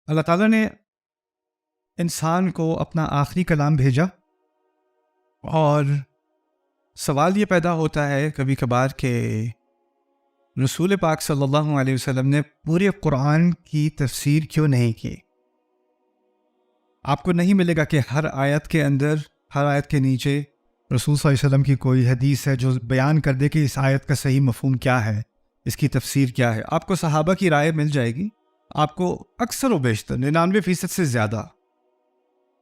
اللہ تعالیٰ نے انسان کو اپنا آخری کلام بھیجا، اور سوال یہ پیدا ہوتا ہے کبھی کبھار کہ رسول پاک صلی اللہ علیہ وسلم نے پورے قرآن کی تفسیر کیوں نہیں کی؟ آپ کو نہیں ملے گا کہ ہر آیت کے اندر، ہر آیت کے نیچے رسول صلی اللہ علیہ وسلم کی کوئی حدیث ہے جو بیان کر دے کہ اس آیت کا صحیح مفہوم کیا ہے، اس کی تفسیر کیا ہے۔ آپ کو صحابہ کی رائے مل جائے گی، آپ کو اکثر و بیشتر 99% سے زیادہ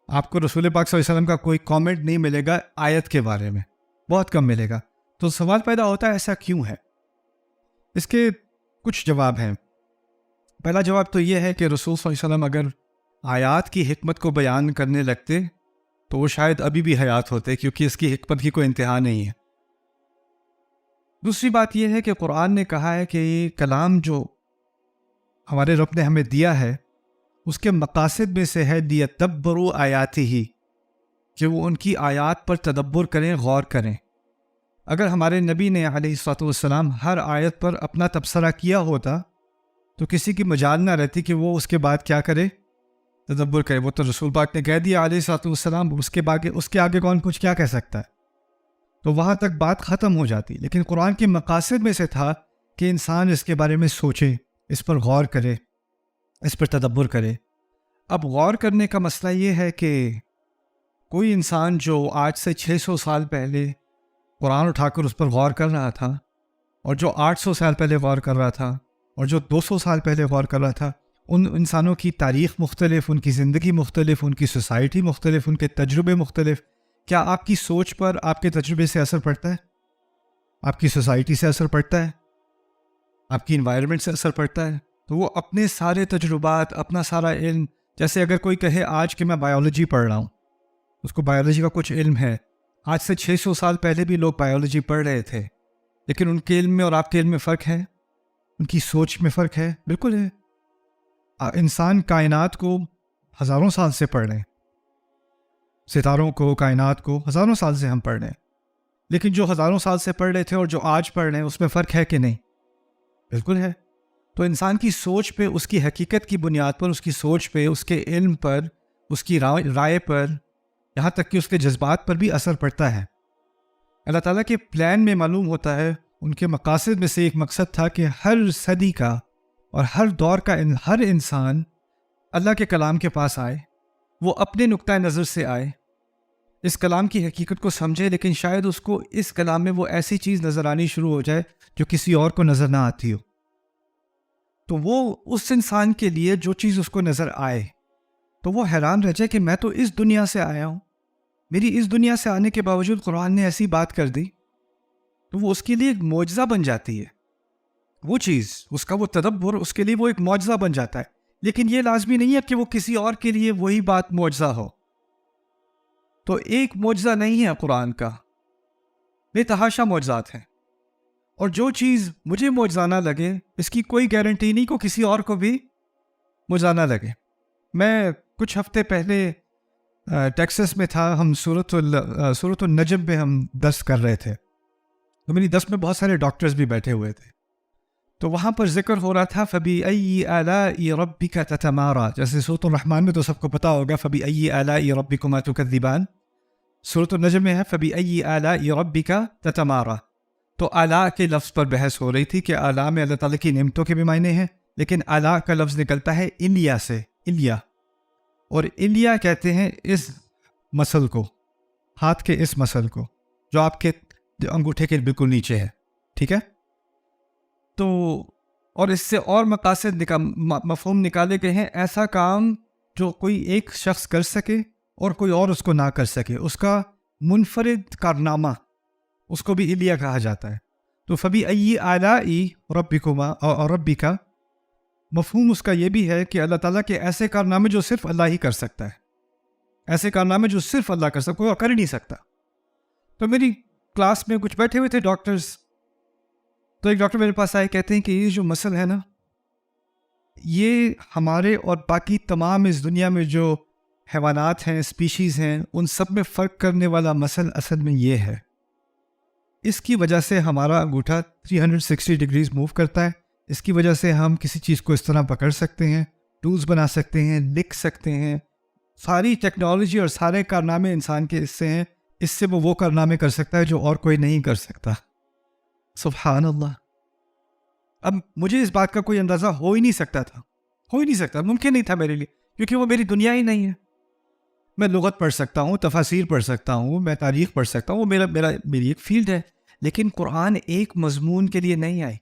آپ کو رسول پاک صلی اللہ علیہ وسلم کا کوئی کامنٹ نہیں ملے گا آیت کے بارے میں، بہت کم ملے گا۔ تو سوال پیدا ہوتا ہے ایسا کیوں ہے؟ اس کے کچھ جواب ہیں۔ پہلا جواب تو یہ ہے کہ رسول صلی اللہ علیہ وسلم اگر آیات کی حکمت کو بیان کرنے لگتے تو وہ شاید ابھی بھی حیات ہوتے، کیونکہ اس کی حکمت کی کوئی انتہا نہیں ہے۔ دوسری بات یہ ہے کہ قرآن نے کہا ہے کہ یہ کلام جو ہمارے رب نے ہمیں دیا ہے اس کے مقاصد میں سے ہے لیتدبروا آیاتہ، کہ وہ ان کی آیات پر تدبر کریں، غور کریں۔ اگر ہمارے نبی نے علیہ الصلوۃ والسلام ہر آیت پر اپنا تبصرہ کیا ہوتا تو کسی کی مجال نہ رہتی کہ وہ اس کے بعد کیا کرے، تدبر کرے۔ وہ تو رسول پاک نے کہہ دیا علیہ الصلوۃ والسلام، اس کے آگے کون کچھ کیا کہہ سکتا ہے؟ تو وہاں تک بات ختم ہو جاتی۔ لیکن قرآن کے مقاصد میں سے تھا کہ انسان اس کے بارے میں سوچے، اس پر غور کرے، اس پر تدبر کرے۔ اب غور کرنے کا مسئلہ یہ ہے کہ کوئی انسان جو آج سے 600 سال پہلے قرآن اٹھا کر اس پر غور کر رہا تھا، اور جو 800 سال پہلے غور کر رہا تھا، اور جو 200 سال پہلے غور کر رہا تھا، ان انسانوں کی تاریخ مختلف، ان کی زندگی مختلف، ان کی سوسائٹی مختلف، ان کے تجربے مختلف۔ کیا آپ کی سوچ پر آپ کے تجربے سے اثر پڑتا ہے؟ آپ کی سوسائٹی سے اثر پڑتا ہے؟ آپ کی انوائرمنٹ سے اثر پڑتا ہے؟ تو وہ اپنے سارے تجربات، اپنا سارا علم، جیسے اگر کوئی کہے آج کہ میں بائیولوجی پڑھ رہا ہوں، اس کو بائیولوجی کا کچھ علم ہے۔ آج سے 600 سال پہلے بھی لوگ بائیولوجی پڑھ رہے تھے، لیکن ان کے علم میں اور آپ کے علم میں فرق ہے، ان کی سوچ میں فرق ہے، بالکل ہے۔ انسان کائنات کو ہزاروں سال سے پڑھ رہے ہیں، ستاروں کو، کائنات کو ہزاروں سال سے ہم پڑھ رہے ہیں، لیکن جو ہزاروں سال سے پڑھ رہے تھے اور جو آج پڑھ رہے ہیں اس میں فرق ہے کہ نہیں؟ بالکل ہے۔ تو انسان کی سوچ پہ، اس کی حقیقت کی بنیاد پر، اس کی سوچ پہ، اس کے علم پر، اس کی رائے پر، یہاں تک کہ اس کے جذبات پر بھی اثر پڑتا ہے۔ اللہ تعالیٰ کے پلان میں معلوم ہوتا ہے، ان کے مقاصد میں سے ایک مقصد تھا کہ ہر صدی کا اور ہر دور کا ہر انسان اللہ کے کلام کے پاس آئے، وہ اپنے نقطۂ نظر سے آئے، اس کلام کی حقیقت کو سمجھے، لیکن شاید اس کو اس کلام میں وہ ایسی چیز نظر آنی شروع ہو جائے جو کسی اور کو نظر نہ آتی ہو۔ تو وہ اس انسان کے لیے جو چیز اس کو نظر آئے تو وہ حیران رہ جائے کہ میں تو اس دنیا سے آیا ہوں، میری اس دنیا سے آنے کے باوجود قرآن نے ایسی بات کر دی، تو وہ اس کے لیے ایک معجزہ بن جاتی ہے۔ وہ چیز، اس کا وہ تدبر، اس کے لیے وہ ایک معجزہ بن جاتا ہے۔ لیکن یہ لازمی نہیں ہے کہ وہ کسی اور کے لیے وہی بات معجزہ ہو۔ تو ایک معجزہ نہیں ہے قرآن کا، بے تحاشا معجزات ہیں، اور جو چیز مجھے معجزانہ لگے اس کی کوئی گارنٹی نہیں کو کسی اور کو بھی معجزانہ لگے۔ میں کچھ ہفتے پہلے ٹیکسس میں تھا، ہم سورۃ النجم میں ہم درس کر رہے تھے، تو میری درس میں بہت سارے ڈاکٹرز بھی بیٹھے ہوئے تھے، تو وہاں پر ذکر ہو رہا تھا فَبِأَيِّ آلَاءِ رَبِّكَ تَتَمَارَىٰ، جیسے سورۃ الرحمن میں تو سب کو پتا ہوگا فَبِأَيِّ آلَاءِ رَبِّكُمَا تُكَذِّبَانِ، سورۃ النجم میں ہے فَبِأَيِّ آلَاءِ رَبِّكَ تَتَمَارَىٰ۔ تو آلاء کے لفظ پر بحث ہو رہی تھی کہ آلاء میں اللہ تعالیٰ کی نعمتوں کے بھی معنی ہیں، لیکن آلاء کا لفظ نکلتا ہے الیا سے، الیا، اور الیا کہتے ہیں اس مسل کو، ہاتھ کے اس مسل کو جو آپ کے انگوٹھے کے بالکل نیچے ہے، ٹھیک ہے؟ تو اور اس سے اور مقاصد مفہوم نکالے گئے ہیں، ایسا کام جو کوئی ایک شخص کر سکے اور کوئی اور اس کو نہ کر سکے، اس کا منفرد کارنامہ، اس کو بھی الیا کہا جاتا ہے۔ تو فَبِأَيِّ آلَاءِ رَبِّكُمَا اور ربی کا مفہوم اس کا یہ بھی ہے کہ اللہ تعالیٰ کے ایسے کارنامے جو صرف اللہ ہی کر سکتا ہے، ایسے کارنامے جو صرف اللہ کر سکتا، کوئی اور کر ہی نہیں سکتا۔ تو میری کلاس میں کچھ بیٹھے ہوئے تھے ڈاکٹرز، تو ایک ڈاکٹر میرے پاس آئے، کہتے ہیں کہ یہ جو مسل ہے نا، یہ ہمارے اور باقی تمام اس دنیا میں جو حیوانات ہیں، اسپیشیز ہیں، ان سب میں فرق کرنے والا مسل اصل میں یہ ہے۔ اس کی وجہ سے ہمارا انگوٹھا 360 ڈگریز موو کرتا ہے، اس کی وجہ سے ہم کسی چیز کو اس طرح پکڑ سکتے ہیں ٹولز بنا سکتے ہیں، لکھ سکتے ہیں، ساری ٹیکنالوجی اور سارے کارنامے انسان کے حصے ہیں. اس سے وہ کارنامے کر سکتا ہے جو اور کوئی نہیں کر سکتا. سبحان اللہ. اب مجھے اس بات کا کوئی اندازہ ہو ہی نہیں سکتا تھا، ممکن نہیں تھا میرے لیے، کیونکہ وہ میری دنیا ہی نہیں ہے. میں لغت پڑھ سکتا ہوں، تفاسیر پڑھ سکتا ہوں، میں تاریخ پڑھ سکتا ہوں، وہ میری ایک فیلڈ ہے، لیکن قرآن ایک مضمون کے لیے نہیں آئی.